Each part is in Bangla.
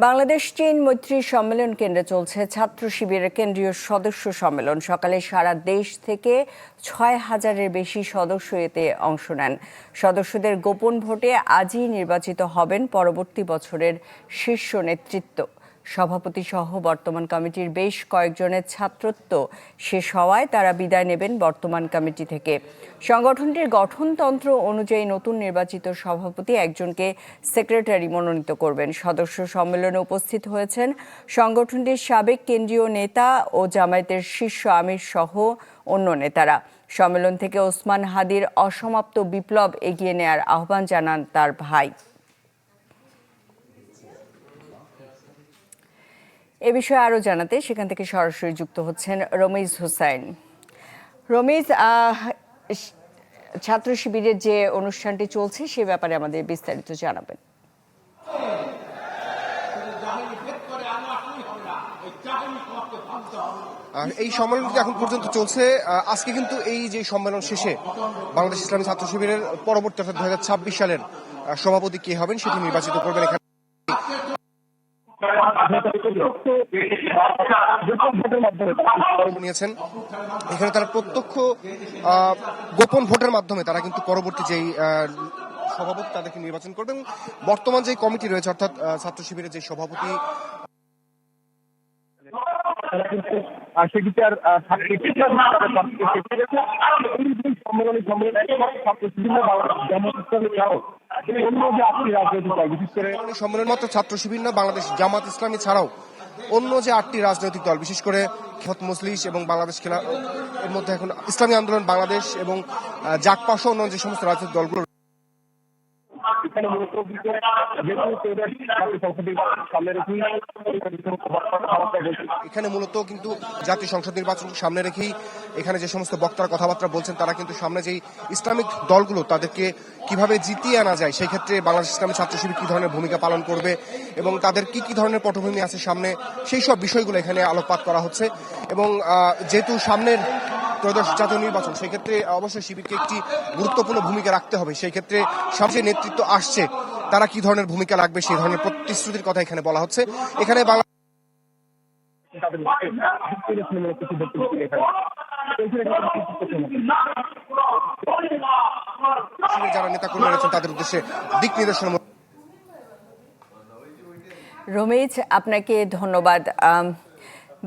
বাংলাদেশ চীন মৈত্রী সম্মেলন কেন্দ্রে চলছে ছাত্র শিবিরের কেন্দ্রীয় সদস্য সম্মেলন। সকালে সারা দেশ থেকে ৬,০০০-এর বেশি সদস্য এতে অংশ নেন। সদস্যদের গোপন ভোটে আজই নির্বাচিত হবেন পরবর্তী বছরের শীর্ষ নেতৃত্ব। সভাপতি সহ বর্তমান কমিটির বেশ কয়েকজনের ছাত্রত্ব শেষ হওয়ায় তারা বিদায় নেবেন বর্তমান কমিটি থেকে। সংগঠনটির গঠনতন্ত্র অনুযায়ী নতুন নির্বাচিত সভাপতি একজনকে সেক্রেটারি মনোনীত করবেন। সদস্য সম্মেলনে উপস্থিত হয়েছেন সংগঠনটির সাবেক কেন্দ্রীয় নেতা ও জামায়াতের শীর্ষ আমির সহ অন্য নেতারা। সম্মেলন থেকে ওসমান হাদির অসমাপ্ত বিপ্লব এগিয়ে নেয়ার আহ্বান জানান তার ভাই। এ বিষয়ে আরও জানাতে সেখান থেকে সরাসরি যুক্ত হচ্ছেন রমিজ হোসাইন। রমিজ, ছাত্র শিবিরের যে অনুষ্ঠানটি চলছে সে ব্যাপারে আমাদের বিস্তারিত জানাবেন। এই সম্মেলনটি এখন পর্যন্ত চলছে। আজকে কিন্তু এই যে সম্মেলন শেষে বাংলাদেশ ইসলামী ছাত্র শিবিরের পরবর্তী অর্থাৎ ২০২৬ সালের সভাপতি কে হবেন সেটি নির্বাচিত করবেন। এখানে নিয়েছেন এখানে তারা প্রত্যক্ষ গোপন ভোটের মাধ্যমে তারা কিন্তু পরবর্তী যেই সভাপতি তাদেরকে নির্বাচন করবেন। বর্তমান যে কমিটি রয়েছে অর্থাৎ ছাত্র শিবিরের যে সভাপতি সম্মেলন মাত্র ছাত্র শিবির না, বাংলাদেশ জামাত ইসলামী ছাড়াও অন্য যে ৮টি রাজনৈতিক দল, বিশেষ করে খেলাফত মজলিস এবং বাংলাদেশ এর মধ্যে এখন ইসলামী আন্দোলন বাংলাদেশ এবং জাকপা অন্য যে সমস্ত রাজনৈতিক দলগুলো এখানে মূলত কিন্তু জাতীয় সংসদ নির্বাচন সামনে রেখেই এখানে যে সমস্ত বক্তারা কথাবার্তা বলছেন তারা কিন্তু সামনে যেই ইসলামিক দলগুলো তাদেরকে কিভাবে জিতিয়ে আনা যায় সেই ক্ষেত্রে বাংলাদেশ ইসলামী ছাত্র শিবির কি ধরনের ভূমিকা পালন করবে এবং তাদের কি ধরনের পটভূমি আছে সামনে, সেই সব বিষয়গুলো এখানে আলোকপাত করা হচ্ছে। এবং যেহেতু সামনের ত্রয়োদশ জাতীয় নির্বাচন, সেই ক্ষেত্রে অবশ্যই শিবিরকে একটি গুরুত্বপূর্ণ ভূমিকা রাখতে হবে। সেই ক্ষেত্রে সামনে নেতৃত্ব আসছে তারা কি ধরনের ভূমিকা রাখবে সেই ধরনের প্রতিশ্রুতির কথা এখানে বলা হচ্ছে। এখানে যারা নেতাকর্মী রয়েছেন তাদের উদ্দেশ্যে দিক নির্দেশন। রমেশ, আপনাকে ধন্যবাদ।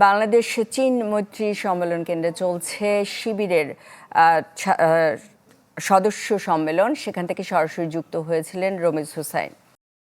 বাংলাদেশ চীন মৈত্রী সম্মেলন কেন্দ্রে চলছে শিবিরের সদস্য সম্মেলন, সেখান থেকে সরাসরি যুক্ত হয়েছিলেন রমিজ হোসাইন।